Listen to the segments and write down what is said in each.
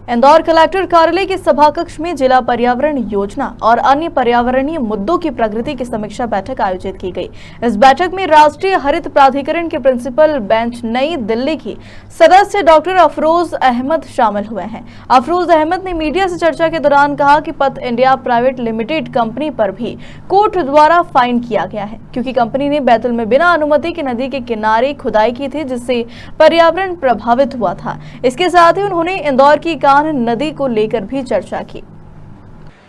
Indore collector कार्यालय के सभाकक्ष में जिला पर्यावरण योजना और अन्य पर्यावरणीय मुद्दों की प्रगति की समीक्षा बैठक आयोजित की गई। इस बैठक में राष्ट्रीय हरित प्राधिकरण के प्रिंसिपल बेंच नई दिल्ली की सदस्य डॉक्टर अफरोज अहमद शामिल हुए हैं। अफरोज अहमद ने मीडिया से चर्चा के दौरान कहा कि पथ इंडिया प्राइवेट लिमिटेड कंपनी पर भी कोर्ट द्वारा फाइन किया गया है, क्योंकि कंपनी ने बैतूल में बिना अनुमति के नदी के किनारे खुदाई की थी, जिससे पर्यावरण प्रभावित हुआ था। इसके साथ ही उन्होंने इंदौर की नदी को लेकर भी चर्चा की।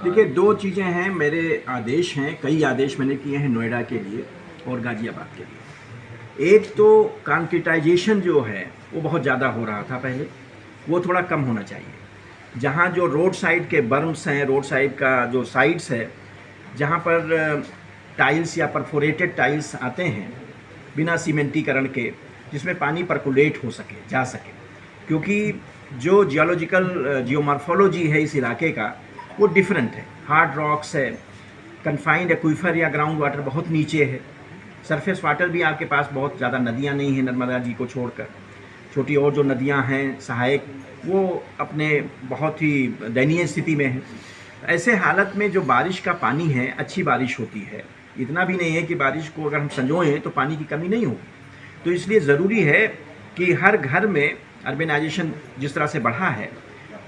देखिए, दो चीज़ें हैं, मेरे आदेश हैं, कई आदेश मैंने किए हैं नोएडा के लिए और गाजियाबाद के लिए। एक तो कंक्रीटाइजेशन जो है वो बहुत ज़्यादा हो रहा था पहले, वो थोड़ा कम होना चाहिए। जहाँ जो रोड साइड के बर्म्स हैं, रोड साइड का जो साइड्स है, जहाँ पर टाइल्स या परफोरेटेड टाइल्स आते हैं बिना सीमेंटीकरण के, जिसमें पानी परकुलेट हो सके, जा सके, क्योंकि जो जियोमॉर्फोलॉजी है इस इलाके का वो डिफरेंट है। हार्ड रॉक्स है, कन्फाइंड एक्वीफर या ग्राउंड वाटर बहुत नीचे है, सरफेस वाटर भी आपके पास बहुत ज़्यादा नदियाँ नहीं हैं नर्मदा जी को छोड़कर। छोटी और जो नदियाँ हैं सहायक, वो अपने बहुत ही दयनीय स्थिति में है। ऐसे हालत में जो बारिश का पानी है, अच्छी बारिश होती है, इतना भी नहीं है कि बारिश को अगर हम संजोएं तो पानी की कमी नहीं होगी। तो इसलिए ज़रूरी है कि हर घर में अर्बेनाइजेशन जिस तरह से बढ़ा है,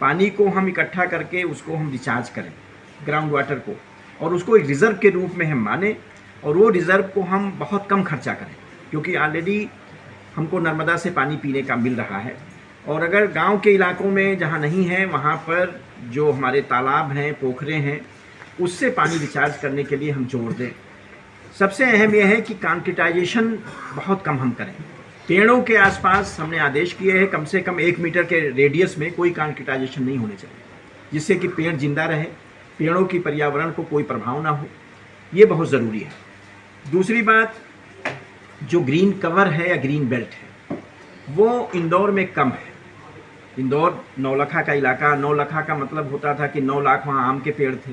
पानी को हम इकट्ठा करके उसको हम रिचार्ज करें, ग्राउंड वाटर को, और उसको एक रिज़र्व के रूप में हम माने, और वो रिज़र्व को हम बहुत कम खर्चा करें, क्योंकि ऑलरेडी हमको नर्मदा से पानी पीने का मिल रहा है। और अगर गांव के इलाकों में जहां नहीं है, वहां पर जो हमारे तालाब हैं, पोखरे हैं, उससे पानी रिचार्ज करने के लिए हम जोर दें। सबसे अहम यह है कि कंक्रीटाइजेशन बहुत कम हम करें। पेड़ों के आसपास हमने आदेश किए हैं कम से कम 1 मीटर के रेडियस में कोई कंक्रीटाइजेशन नहीं होने चाहिए, जिससे कि पेड़ जिंदा रहे, पेड़ों की पर्यावरण को कोई प्रभाव ना हो, ये बहुत ज़रूरी है। दूसरी बात, जो ग्रीन कवर है या ग्रीन बेल्ट है, वो इंदौर में कम है। इंदौर नौलखा का इलाका, नौलखा का मतलब होता था कि 9 लाख वहाँ आम के पेड़ थे।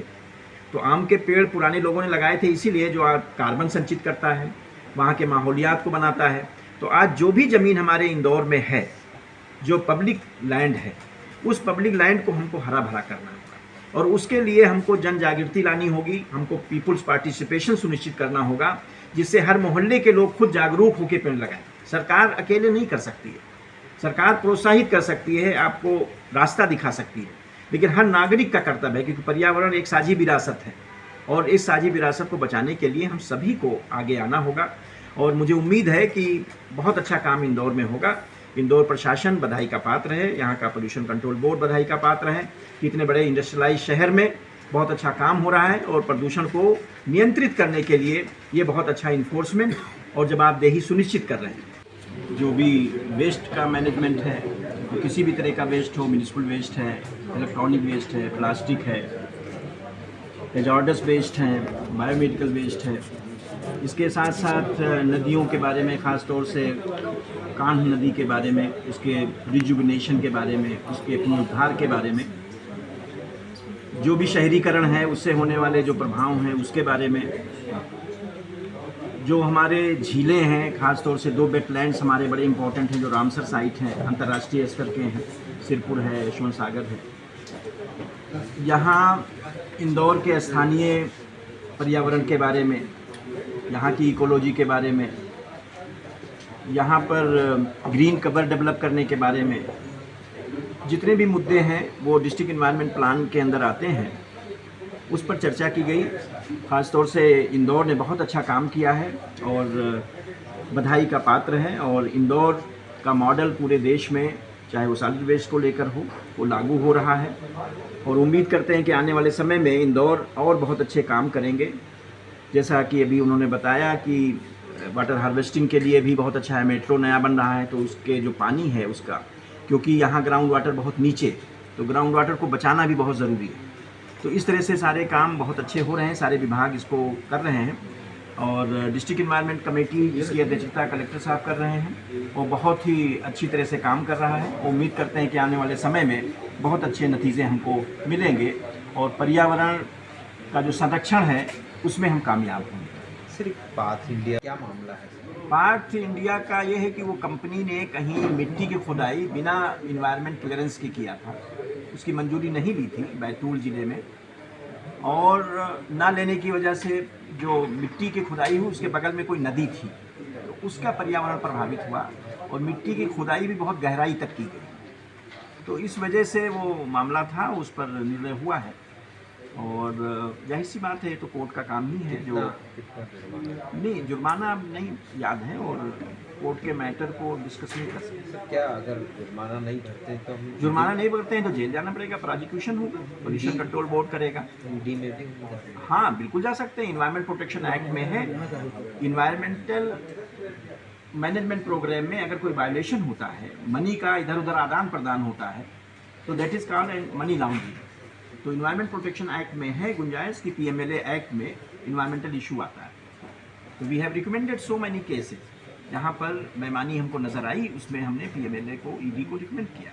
तो आम के पेड़ पुराने लोगों ने लगाए थे इसीलिए, जो कार्बन संचित करता है, वहाँ के माहौलियात को बनाता है। तो आज जो भी ज़मीन हमारे इंदौर में है, जो पब्लिक लैंड है, उस पब्लिक लैंड को हमको हरा भरा करना होगा, और उसके लिए हमको जन जागृति लानी होगी, हमको पीपुल्स पार्टिसिपेशन सुनिश्चित करना होगा, जिससे हर मोहल्ले के लोग खुद जागरूक होकर पेड़ लगाएं। सरकार अकेले नहीं कर सकती है, सरकार प्रोत्साहित कर सकती है, आपको रास्ता दिखा सकती है, लेकिन हर नागरिक का कर्तव्य है, क्योंकि पर्यावरण एक साझी विरासत है, और इस साझी विरासत को बचाने के लिए हम सभी को आगे आना होगा। और मुझे उम्मीद है कि बहुत अच्छा काम इंदौर में होगा। इंदौर प्रशासन बधाई का पात्र है, यहाँ का पोल्यूशन कंट्रोल बोर्ड बधाई का पात्र है कि इतने बड़े इंडस्ट्रियलाइज शहर में बहुत अच्छा काम हो रहा है, और प्रदूषण को नियंत्रित करने के लिए ये बहुत अच्छा इन्फोर्समेंट और जवाबदेही सुनिश्चित कर रहे हैं। जो भी वेस्ट का मैनेजमेंट है, तो किसी भी तरह का वेस्ट हो, म्यूनिसिपल वेस्ट है, इलेक्ट्रॉनिक वेस्ट है, प्लास्टिक है, हैजार्डस वेस्ट हैं, बायोमेडिकल वेस्ट है, इसके साथ साथ नदियों के बारे में, ख़ास तौर से कान्ह नदी के बारे में, उसके रिजुविनेशन के बारे में, उसके पुनरुद्धार के बारे में, जो भी शहरीकरण है उससे होने वाले जो प्रभाव हैं उसके बारे में, जो हमारे झीलें हैं, ख़ास तौर से 2 वेटलैंड्स हमारे बड़े इंपॉर्टेंट हैं, जो रामसर साइट हैं, अंतर्राष्ट्रीय स्तर के हैं, सिरपुर है, यशवंत सागर है। यहाँ इंदौर के स्थानीय पर्यावरण के बारे में, यहाँ की इकोलॉजी के बारे में, यहाँ पर ग्रीन कवर डेवलप करने के बारे में, जितने भी मुद्दे हैं वो डिस्ट्रिक्ट एनवायरनमेंट प्लान के अंदर आते हैं, उस पर चर्चा की गई। ख़ास तौर से इंदौर ने बहुत अच्छा काम किया है और बधाई का पात्र है, और इंदौर का मॉडल पूरे देश में, चाहे वो सॉलिड वेस्ट को लेकर हो, वो लागू हो रहा है, और उम्मीद करते हैं कि आने वाले समय में इंदौर और बहुत अच्छे काम करेंगे। जैसा कि अभी उन्होंने बताया कि वाटर हार्वेस्टिंग के लिए भी बहुत अच्छा है, मेट्रो नया बन रहा है, तो उसके जो पानी है उसका, क्योंकि यहाँ ग्राउंड वाटर बहुत नीचे, तो ग्राउंड वाटर को बचाना भी बहुत ज़रूरी है। तो इस तरह से सारे काम बहुत अच्छे हो रहे हैं, सारे विभाग इसको कर रहे हैं, और डिस्ट्रिक्ट एनवायरनमेंट कमेटी जिसकी अध्यक्षता कलेक्टर साहब कर रहे हैं, वो बहुत ही अच्छी तरह से काम कर रहा है। उम्मीद करते हैं कि आने वाले समय में बहुत अच्छे नतीजे हमको मिलेंगे, और पर्यावरण का जो संरक्षण है उसमें हम कामयाब होंगे। सिर्फ पाथ इंडिया क्या मामला है? पार्ट इंडिया का ये है कि वो कंपनी ने कहीं मिट्टी की खुदाई बिना इन्वायरमेंट क्लियरेंस के किया था, उसकी मंजूरी नहीं ली थी बैतूल ज़िले में, और ना लेने की वजह से जो मिट्टी की खुदाई हुई उसके बगल में कोई नदी थी, तो उसका पर्यावरण प्रभावित हुआ और मिट्टी की खुदाई भी बहुत गहराई तक की गई। तो इस वजह से वो मामला था, उस पर निर्णय हुआ है और जाहिर सी बात है ये तो कोर्ट का काम ही है। जो नहीं, जुर्माना अब नहीं याद है और कोर्ट के मैटर को डिस्कस नहीं कर सकते। क्या अगर जुर्माना नहीं भरते तो हम जुर्माना नहीं भरते हैं तो जेल जाना पड़ेगा, प्रोसिक्यूशन होगा, पोल्यूशन कंट्रोल बोर्ड करेगा। डी में भी हो जाते हैं? हाँ बिल्कुल जा सकते हैं, इन्वायरमेंट प्रोटेक्शन एक्ट में है। इन्वायरमेंटल मैनेजमेंट प्रोग्राम में अगर कोई वायलेशन होता है, मनी का इधर उधर आदान प्रदान होता है, तो that is called money laundering. तो इन्वायरमेंट प्रोटेक्शन एक्ट में है गुंजाइश कि पीएमएलए एक्ट में इन्वायरमेंटल इशू आता है। तो we have recommended so many cases जहाँ पर बेईमानी हमको नज़र आई, उसमें हमने पीएमएलए को, ईडी को रिकमेंड किया।